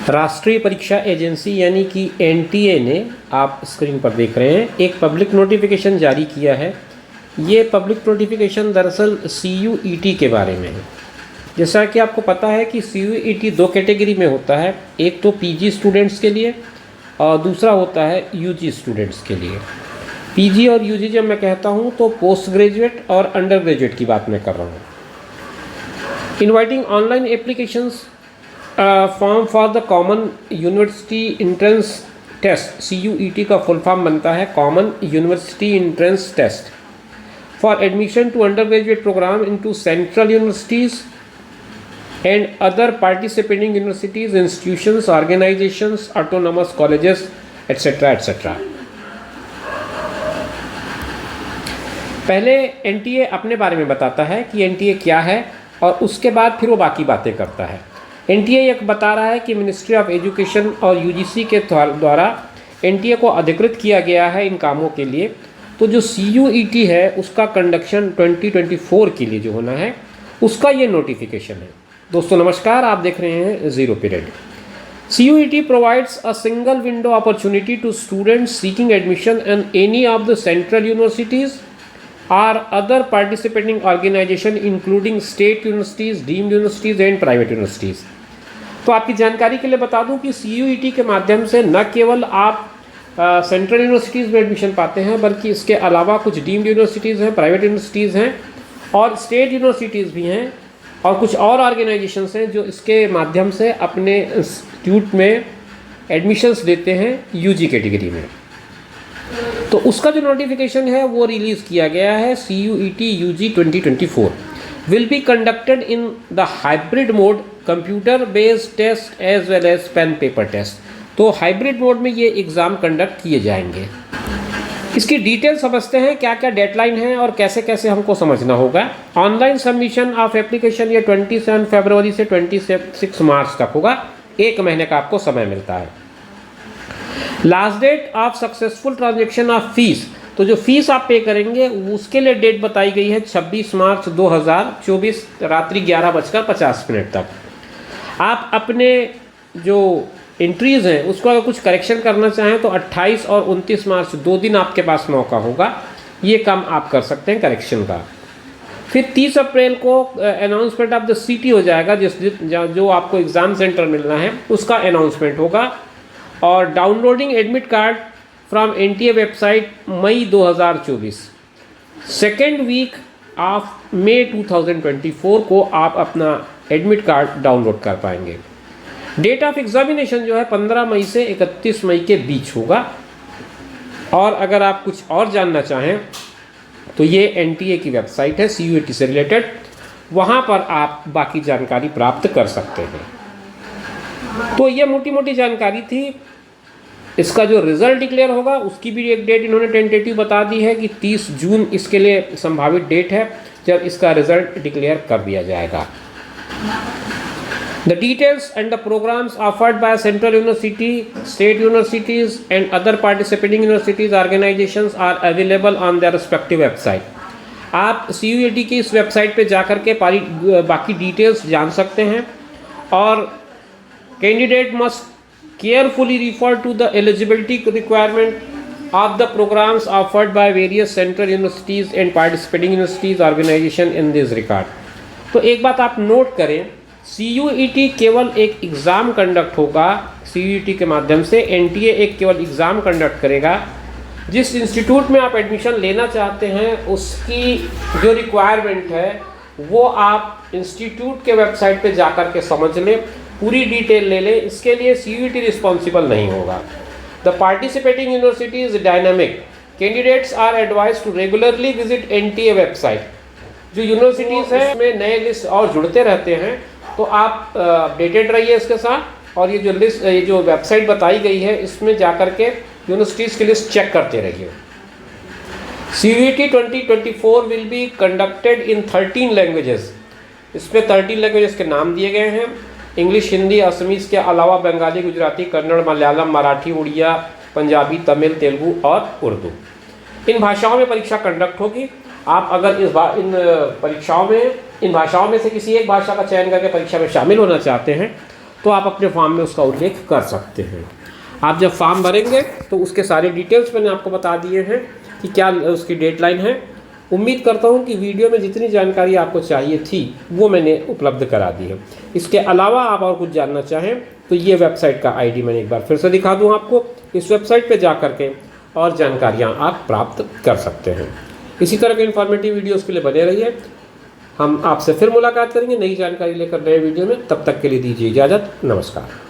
राष्ट्रीय परीक्षा एजेंसी यानी कि एनटीए ने, आप स्क्रीन पर देख रहे हैं, एक पब्लिक नोटिफिकेशन जारी किया है। ये पब्लिक नोटिफिकेशन दरअसल सीयूईटी के बारे में है। जैसा कि आपको पता है कि सीयूईटी दो कैटेगरी में होता है, एक तो पीजी स्टूडेंट्स के लिए और दूसरा होता है यूजी स्टूडेंट्स के लिए। पीजी और यूजी जब मैं कहता हूँ तो पोस्ट ग्रेजुएट और अंडर ग्रेजुएट की बात मैं कर रहा हूँ। Inviting online applications form for the common university entrance test. CUET का फुल फॉर्म बनता है common university entrance test for admission to under graduate programme into central universities and other participating universities, institutions, organisations, autonomous colleges etcetera etcetera. पहले NTA अपने बारे में बताता है कि एनटीए क्या है और उसके बाद फिर वो बाकी बातें करता है। एनटीए एक बता रहा है कि मिनिस्ट्री ऑफ एजुकेशन और यूजीसी के द्वारा एनटीए को अधिकृत किया गया है इन कामों के लिए। तो जो सीयूईटी है उसका कंडक्शन 2024 के लिए जो होना है उसका ये नोटिफिकेशन है। दोस्तों नमस्कार, आप देख रहे हैं zero period. CUET provides a single window opportunity to students seeking admission in any of the central universities or other participating organization including state universities, deemed universities and private universities। तो आपकी जानकारी के लिए बता दूं कि CUET के माध्यम से न केवल आप सेंट्रल यूनिवर्सिटीज़ में एडमिशन पाते हैं, बल्कि इसके अलावा कुछ डीम्ड यूनिवर्सिटीज़ हैं, प्राइवेट यूनिवर्सिटीज़ हैं और स्टेट यूनिवर्सिटीज़ भी हैं और कुछ और ऑर्गेनाइजेशंस हैं जो इसके माध्यम से अपने इंस्टीट्यूट में एडमिशन्स देते हैं यूजी कैटेगरी में। तो उसका जो नोटिफिकेशन है वो रिलीज़ किया गया है। CUET UG 2024 will be conducted in the hybrid mode, computer based test as well as pen paper test. तो हाइब्रिड मोड में ये एग्ज़ाम कंडक्ट किए जाएंगे। इसकी डिटेल समझते हैं, क्या क्या डेडलाइन है और कैसे कैसे हमको समझना होगा। ऑनलाइन सबमिशन ऑफ एप्लीकेशन ये 27 फरवरी से 26 मार्च तक होगा। एक महीने का आपको समय मिलता है। Last date of successful transaction of fees, तो जो फीस आप पे करेंगे उसके लिए डेट बताई गई है 26 मार्च 2024 रात्रि 11:50 तक। आप अपने जो एंट्रीज़ हैं उसको अगर कुछ करेक्शन करना चाहें तो 28 और 29 मार्च 2 दिन आपके पास मौका होगा, ये काम आप कर सकते हैं करेक्शन का। फिर 30 अप्रैल को अनाउंसमेंट ऑफ द सिटी हो जाएगा, जो आपको एग्ज़ाम सेंटर मिलना है उसका अनाउंसमेंट होगा। और downloading admit card from NTA website May 2024, second week of May 2024 को आप अपना एडमिट कार्ड डाउनलोड कर पाएंगे। डेट ऑफ एग्जामिनेशन जो है 15 मई से 31 मई के बीच होगा। और अगर आप कुछ और जानना चाहें तो ये एनटीए की वेबसाइट है CUET से रिलेटेड, वहाँ पर आप बाकी जानकारी प्राप्त कर सकते हैं। तो ये मोटी मोटी जानकारी थी। इसका जो रिज़ल्ट डिक्लेयर होगा उसकी भी एक डेट इन्होंने टेंटेटिव बता दी है कि 30 जून इसके लिए संभावित डेट है जब इसका रिज़ल्ट डिक्लेयर कर दिया जाएगा। The details and the programs offered by Central University, state universities and other participating universities organizations are available on their respective website। आप CUET की इस वेबसाइट पे जाकर के बाकी डिटेल्स जान सकते हैं। और candidate must carefully refer to the eligibility requirement of the programmes offered by various central universities and participating universities organisation in this regard. तो एक बात आप नोट करें, CUET केवल एक एग्ज़ाम कंडक्ट होगा। CUET के माध्यम से एनटीए एक केवल एग्ज़ाम कंडक्ट करेगा। जिस इंस्टीट्यूट में आप एडमिशन लेना चाहते हैं उसकी जो रिक्वायरमेंट है वो आप इंस्टीट्यूट के वेबसाइट पे जाकर के समझ लें, पूरी डिटेल ले लें। इसके लिए CUET रिस्पॉन्सिबल नहीं होगा। The participating university is dynamic, candidates are advise to regularly visit NTA website. जो यूनिवर्सिटीज़ हैं उसमें नए लिस्ट और जुड़ते रहते हैं, तो आप अपडेटेड रहिए इसके साथ। और ये जो लिस्ट, ये जो वेबसाइट बताई गई है इसमें जाकर के यूनिवर्सिटीज़ की लिस्ट चेक करते रहिए। CUET 2024 will be conducted in 13 languages. इसमें 13 लैंग्वेजेस के नाम दिए गए हैं। इंग्लिश, हिंदी, असमीज़ के अलावा बंगाली, गुजराती, कन्नड़, मलयालम, मराठी, उड़िया, पंजाबी, तमिल, तेलुगु और उर्दू। इन भाषाओं में परीक्षा कंडक्ट होगी। आप अगर इन भाषाओं में से किसी एक भाषा का चयन करके परीक्षा में शामिल होना चाहते हैं तो आप अपने फॉर्म में उसका उल्लेख कर सकते हैं। आप जब फॉर्म भरेंगे तो उसके सारे डिटेल्स मैंने आपको बता दिए हैं कि क्या उसकी डेडलाइन है। उम्मीद करता हूं कि वीडियो में जितनी जानकारी आपको चाहिए थी वो मैंने उपलब्ध करा दी है। इसके अलावा आप और कुछ जानना चाहें तो ये वेबसाइट का आईडी मैंने एक बार फिर से दिखा दूं आपको। इस वेबसाइट पे जा करके और जानकारियाँ आप प्राप्त कर सकते हैं। इसी तरह के इन्फॉर्मेटिव वीडियोज़ के लिए बने रहिए। हम आपसे फिर मुलाकात करेंगे नई जानकारी लेकर नए वीडियो में। तब तक के लिए दीजिए इजाज़त। नमस्कार।